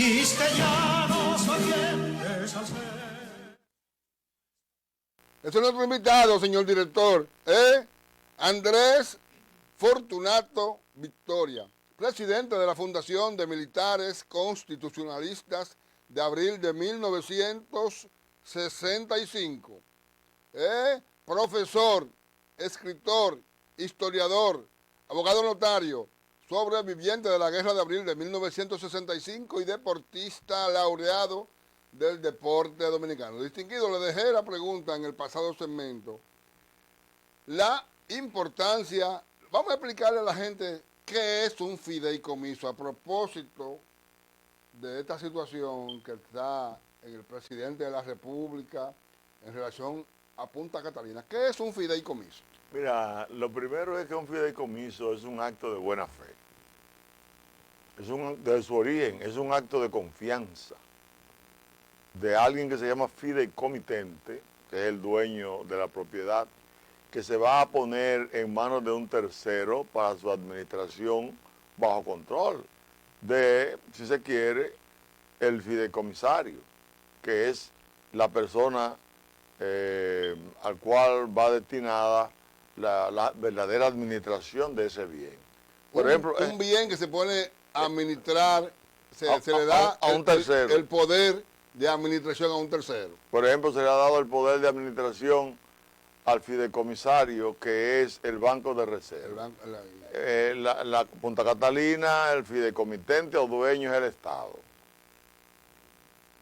decís que ya no soy quien es al ser. Ese es nuestro invitado, señor director, Andrés Fortunato Victoria, presidente de la Fundación de Militares Constitucionalistas de abril de 1965. Profesor, escritor, historiador, abogado notario, sobreviviente de la Guerra de Abril de 1965 y deportista laureado del deporte dominicano. Distinguido, le dejé la pregunta en el pasado segmento. La importancia, vamos a explicarle a la gente qué es un fideicomiso a propósito de esta situación que está en el presidente de la República en relación a Punta Catalina. ¿Qué es un fideicomiso? Mira, lo primero es que un fideicomiso es un acto de buena fe. De su origen, es un acto de confianza de alguien que se llama fideicomitente, que es el dueño de la propiedad, que se va a poner en manos de un tercero para su administración bajo control de, si se quiere, el fideicomisario, que es la persona al cual va destinada la verdadera administración de ese bien. Por ejemplo, un bien que se pone a administrar, se le da a un tercero. El poder de administración a un tercero. Por ejemplo, se le ha dado el poder de administración al fideicomisario, que es el Banco de Reserva. La Punta Catalina, el fideicomitente o dueño es el Estado.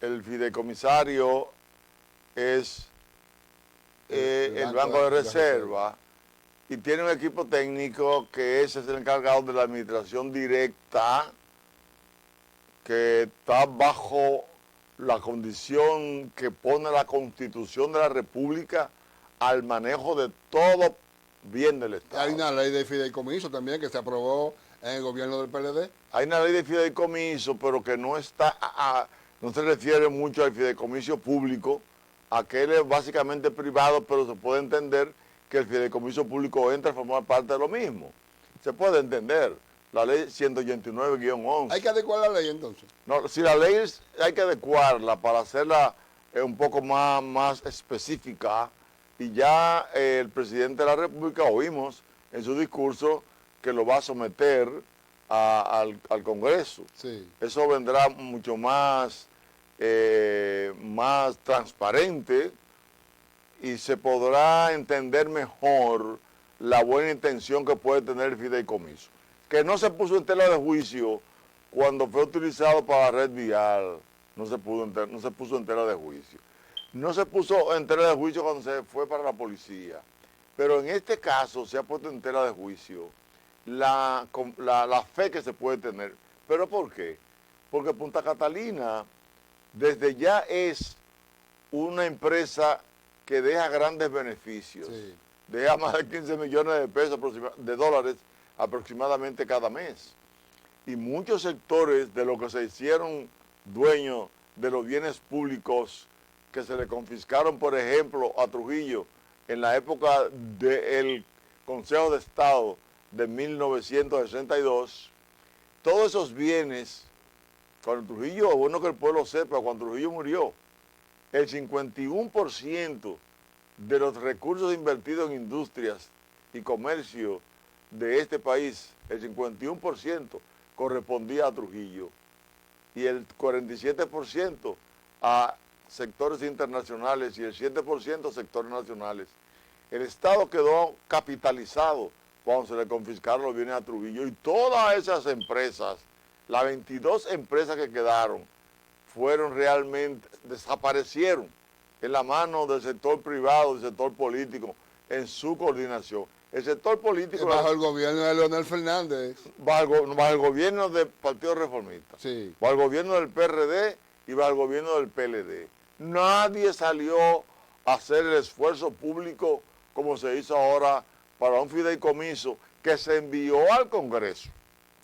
El fideicomisario es el Banco de Reserva y tiene un equipo técnico que es el encargado de la administración directa, que está bajo la condición que pone la Constitución de la República al manejo de todo bien del Estado. Hay una ley de fideicomiso también que se aprobó en el gobierno del PLD. Hay una ley de fideicomiso, pero que no no se refiere mucho al fideicomiso público. Aquel es básicamente privado, pero se puede entender que el fideicomiso público entra a formar parte de lo mismo. Se puede entender. La ley 189-11. ¿Hay que adecuar la ley entonces? No, si la ley hay que adecuarla para hacerla un poco más específica, y ya el presidente de la República oímos en su discurso que lo va a someter al Congreso. Sí. Eso vendrá mucho más transparente y se podrá entender mejor la buena intención que puede tener el fideicomiso, que no se puso en tela de juicio cuando fue utilizado para la red vial. No se puso en tela de juicio. No se puso en tela de juicio cuando se fue para la policía. Pero en este caso se ha puesto en tela de juicio la fe que se puede tener. ¿Pero por qué? Porque Punta Catalina desde ya es una empresa que deja grandes beneficios. Sí. Deja más de 15 millones de pesos de dólares aproximadamente cada mes. Y muchos sectores de los que se hicieron dueños de los bienes públicos que se le confiscaron, por ejemplo, a Trujillo en la época del Consejo de Estado de 1962, todos esos bienes, cuando Trujillo, es bueno que el pueblo sepa, cuando Trujillo murió, el 51% de los recursos invertidos en industrias y comercio de este país, el 51% correspondía a Trujillo y el 47% a sectores internacionales y el 7% a sectores nacionales. El Estado quedó capitalizado cuando se le confiscaron los bienes a Trujillo y todas esas empresas, las 22 empresas que quedaron, desaparecieron en la mano del sector privado, del sector político, en su coordinación. El sector político... Bajo el gobierno de Leonel Fernández. Bajo el gobierno del Partido Reformista. Sí. Bajo el gobierno del PRD y bajo el gobierno del PLD. Nadie salió a hacer el esfuerzo público como se hizo ahora para un fideicomiso que se envió al Congreso.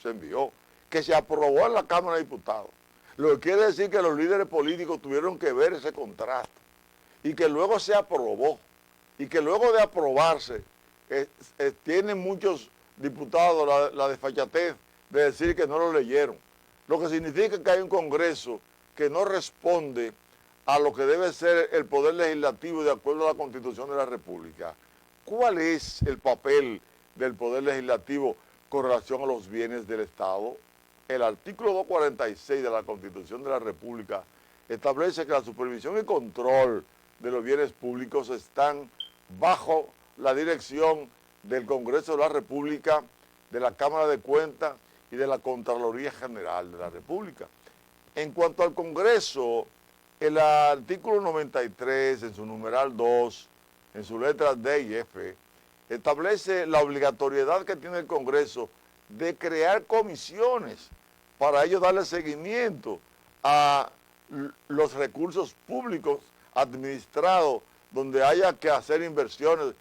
Se envió. Que se aprobó en la Cámara de Diputados. Lo que quiere decir que los líderes políticos tuvieron que ver ese contrato. Y que luego se aprobó. Y que luego de aprobarse, tienen muchos diputados la desfachatez de decir que no lo leyeron. lo que significa que hay un Congreso que no responde a lo que debe ser el poder legislativo de acuerdo a la Constitución de la República. ¿Cuál es el papel del poder legislativo con relación a los bienes del Estado? El artículo 246 de la Constitución de la República establece que la supervisión y control de los bienes públicos están bajo la dirección del Congreso de la República, de la Cámara de Cuentas y de la Contraloría General de la República. En cuanto al Congreso, el artículo 93, en su numeral 2, en sus letras D y F, establece la obligatoriedad que tiene el Congreso de crear comisiones para ello darle seguimiento a los recursos públicos administrados donde haya que hacer inversiones,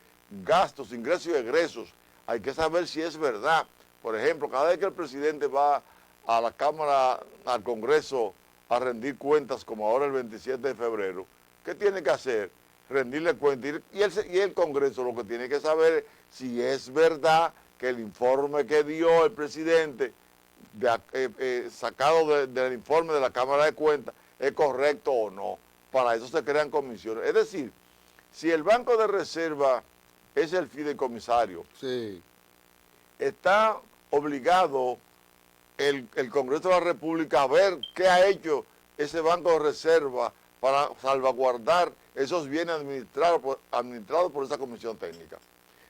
gastos, ingresos y egresos. Hay que saber si es verdad. Por ejemplo, cada vez que el presidente va a la Cámara, al Congreso, a rendir cuentas, como ahora el 27 de febrero, ¿qué tiene que hacer? Rendirle cuentas. Y el Congreso lo que tiene que saber es si es verdad que el informe que dio el presidente, sacado del informe de la Cámara de Cuentas, es correcto o no. Para eso se crean comisiones. Es decir, si el Banco de Reserva es el fideicomisario, Sí. está obligado el Congreso de la República a ver qué ha hecho ese Banco de Reserva para salvaguardar esos bienes administrados por esa comisión técnica.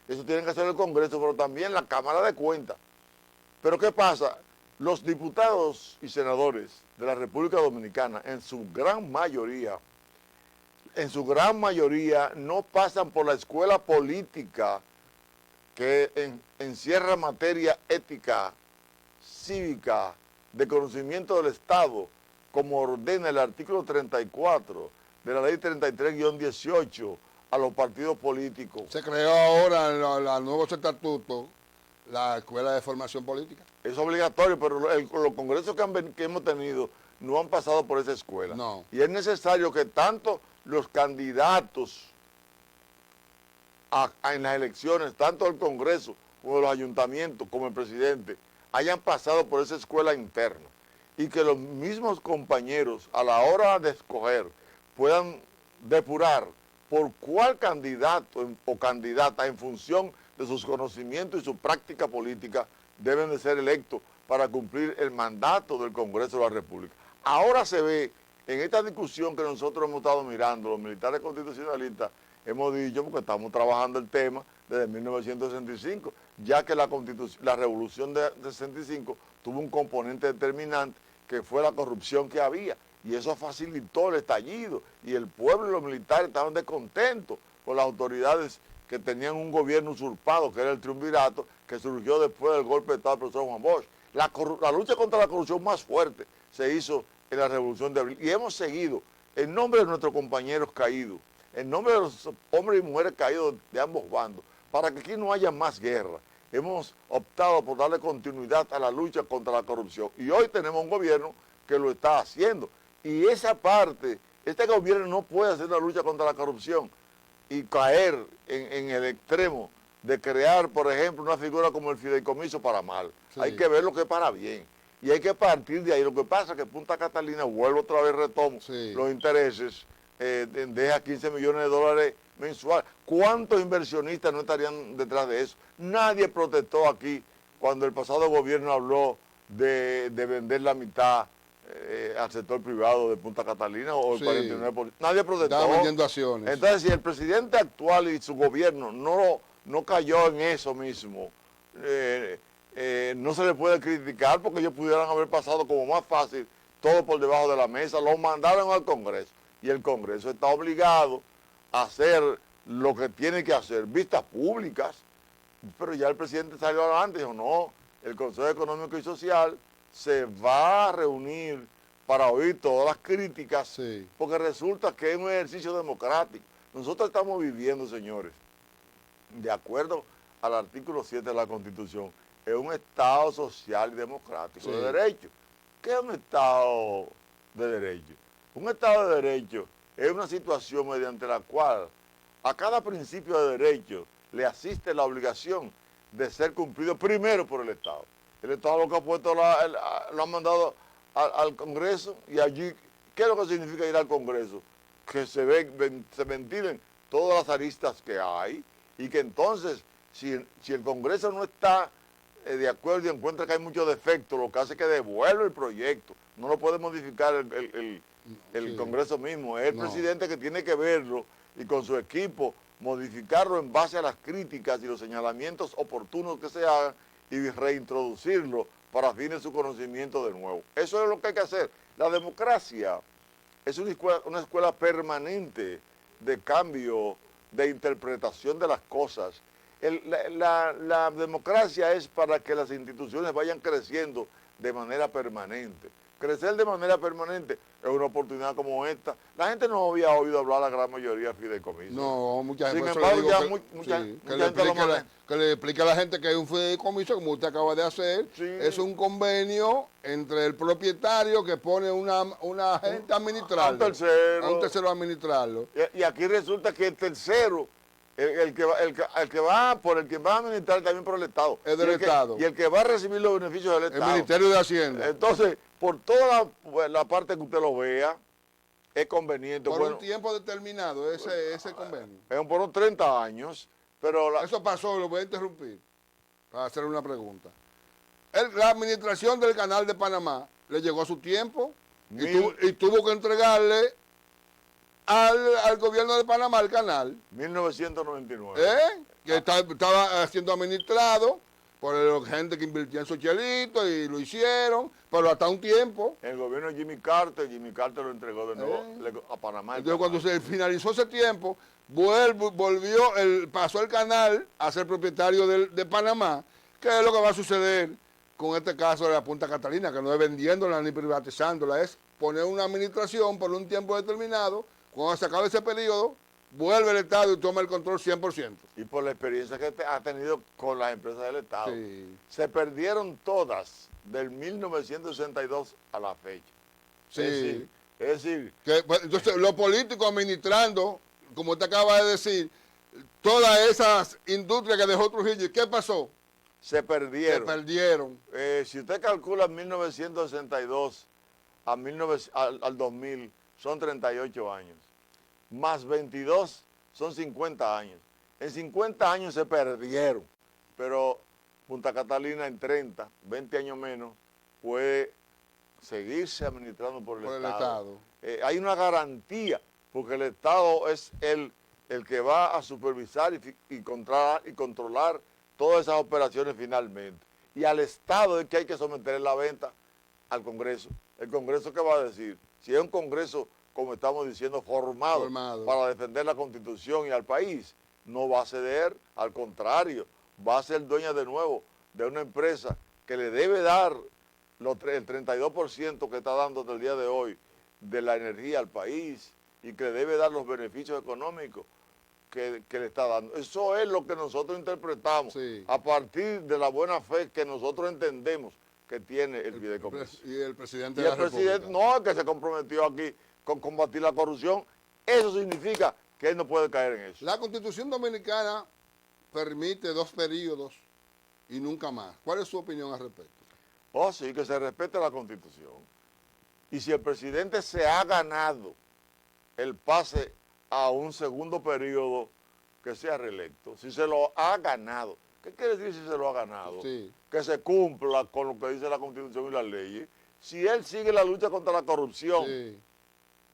Eso tiene que hacer el Congreso, pero también la Cámara de Cuentas. Pero ¿qué pasa? Los diputados y senadores de la República Dominicana, en su gran mayoría, no pasan por la escuela política que encierra materia ética, cívica, de conocimiento del Estado, como ordena el artículo 34 de la ley 33-18 a los partidos políticos. Se creó ahora en el nuevo estatuto la Escuela de Formación Política. Es obligatorio, pero los congresos que hemos tenido no han pasado por esa escuela. No. Y es necesario que tanto los candidatos en las elecciones, tanto el Congreso como los ayuntamientos, como el presidente, hayan pasado por esa escuela interna y que los mismos compañeros a la hora de escoger puedan depurar por cuál candidato o candidata en función de sus conocimientos y su práctica política deben de ser electos para cumplir el mandato del Congreso de la República. Ahora se ve en esta discusión que nosotros hemos estado mirando, los militares constitucionalistas, hemos dicho, porque estamos trabajando el tema desde 1965, ya que la revolución de 65 tuvo un componente determinante que fue la corrupción que había, y eso facilitó el estallido, y el pueblo y los militares estaban descontentos con las autoridades que tenían un gobierno usurpado, que era el triunvirato, que surgió después del golpe de Estado del profesor Juan Bosch. La lucha contra la corrupción más fuerte se hizo en la Revolución de Abril, y hemos seguido, en nombre de nuestros compañeros caídos, en nombre de los hombres y mujeres caídos de ambos bandos, para que aquí no haya más guerra. Hemos optado por darle continuidad a la lucha contra la corrupción, y hoy tenemos un gobierno que lo está haciendo, y esa parte, este gobierno no puede hacer la lucha contra la corrupción y caer en el extremo de crear, por ejemplo, una figura como el fideicomiso para mal. Sí. Hay que ver lo que es para bien. Y hay que partir de ahí. Lo que pasa es que Punta Catalina, vuelvo otra vez, retomo, sí, los intereses, deja 15 millones de dólares mensuales. ¿Cuántos inversionistas no estarían detrás de eso? Nadie protestó aquí cuando el pasado gobierno habló de vender la mitad al sector privado de Punta Catalina o el 49%. Nadie protestó. Estaban vendiendo acciones. Entonces, si el presidente actual y su gobierno no cayó en eso mismo, no se le puede criticar porque ellos pudieran haber pasado como más fácil todo por debajo de la mesa. Lo mandaron al Congreso y el Congreso está obligado a hacer lo que tiene que hacer, vistas públicas, pero ya el presidente salió adelante y dijo, no, el Consejo Económico y Social se va a reunir para oír todas las críticas, sí, porque resulta que es un ejercicio democrático. Nosotros estamos viviendo, señores, de acuerdo al artículo 7 de la Constitución, es un Estado social y democrático, sí, de derecho. ¿Qué es un Estado de derecho? Un Estado de derecho es una situación mediante la cual a cada principio de derecho le asiste la obligación de ser cumplido primero por el Estado. El Estado lo que ha puesto lo ha mandado al Congreso y allí, ¿qué es lo que significa ir al Congreso? Que se ventilen todas las aristas que hay y que entonces, si el Congreso no está de acuerdo y encuentra que hay muchos defectos, lo que hace es que devuelve el proyecto. No lo puede modificar el Sí. Congreso mismo. Es el No. presidente que tiene que verlo y con su equipo modificarlo en base a las críticas y los señalamientos oportunos que se hagan y reintroducirlo para fines de su conocimiento de nuevo. Eso es lo que hay que hacer. La democracia es una escuela permanente de cambio, de interpretación de las cosas. La democracia es para que las instituciones vayan creciendo de manera permanente. Crecer de manera permanente es una oportunidad como esta. La gente no había oído hablar a la gran mayoría de fideicomisos. No, mucha Sin gente. embargo, ya mucha gente lo maneja. Que le explique a la gente que hay un fideicomiso, como usted acaba de hacer. Sí. Es un convenio entre el propietario que pone una gente a administrarlo. A un tercero. A un tercero a administrarlo. Y aquí resulta que el tercero, el que va a administrar también por el Estado. Es del Estado. Y el que va a recibir los beneficios del El Estado. Ministerio de Hacienda. Entonces, por toda la parte que usted lo vea, es conveniente. Por Bueno, un tiempo determinado, ese convenio. es por unos 30 años, pero Eso pasó, lo voy a interrumpir para hacer una pregunta. La administración del Canal de Panamá le llegó a su tiempo y tuvo que entregarle al gobierno de Panamá el canal, 1999. que estaba siendo administrado por gente que invirtió en su chelito y lo hicieron, pero hasta un tiempo. El gobierno de Jimmy Carter lo entregó de nuevo a Panamá. Entonces cuando se finalizó ese tiempo, pasó el canal a ser propietario de Panamá. ¿Qué es lo que va a suceder con este caso de la Punta Catalina? Que no es vendiéndola ni privatizándola, es poner una administración por un tiempo determinado. Cuando se acabe ese periodo, vuelve el Estado y toma el control 100%. Y por la experiencia que ha tenido con las empresas del Estado. Sí. Se perdieron todas del 1962 a la fecha. Sí. Es decir, Entonces, los políticos administrando, como usted acaba de decir, todas esas industrias que dejó Trujillo, ¿qué pasó? se Se perdieron. perdieron. Si usted calcula 1962 al 2000, son 38 años. Más 22 son 50 años. En 50 años se perdieron. Pero Punta Catalina en 30, 20 años menos, puede seguirse administrando por el Estado. Hay una garantía, porque el Estado es el que va a supervisar y controlar todas esas operaciones finalmente. Y al Estado es que hay que someter la venta al Congreso. ¿El Congreso qué va a decir? Si es un Congreso, como estamos diciendo, formado para defender la Constitución y al país, no va a ceder, al contrario, va a ser dueña de nuevo de una empresa que le debe dar el 32% que está dando hasta el día de hoy de la energía al país y que le debe dar los beneficios económicos que le está dando. Eso es lo que nosotros interpretamos a partir de la buena fe que nosotros entendemos que tiene el fideicomiso. Y el presidente Y de la el presidente República. no es que se comprometió aquí con combatir la corrupción. Eso significa que él no puede caer en eso. La Constitución Dominicana permite 2 periodos y nunca más. ¿Cuál es su opinión al respecto? Oh, sí, que se respete la Constitución. Y si el presidente se ha ganado el pase a un segundo periodo, que sea reelecto, si se lo ha ganado. ¿Qué quiere decir si se lo ha ganado? Sí. Que se cumpla con lo que dice la Constitución y las leyes. Si él sigue la lucha contra la corrupción,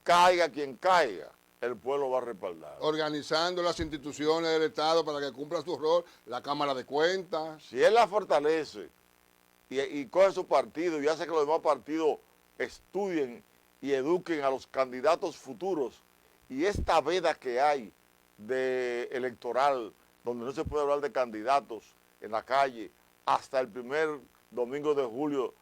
caiga quien caiga, el pueblo va a respaldar. Organizando las instituciones del Estado para que cumpla su rol, la Cámara de Cuentas. Si él la fortalece y coge su partido y hace que los demás partidos estudien y eduquen a los candidatos futuros, y esta veda que hay de electoral, donde no se puede hablar de candidatos en la calle, hasta el primer domingo de julio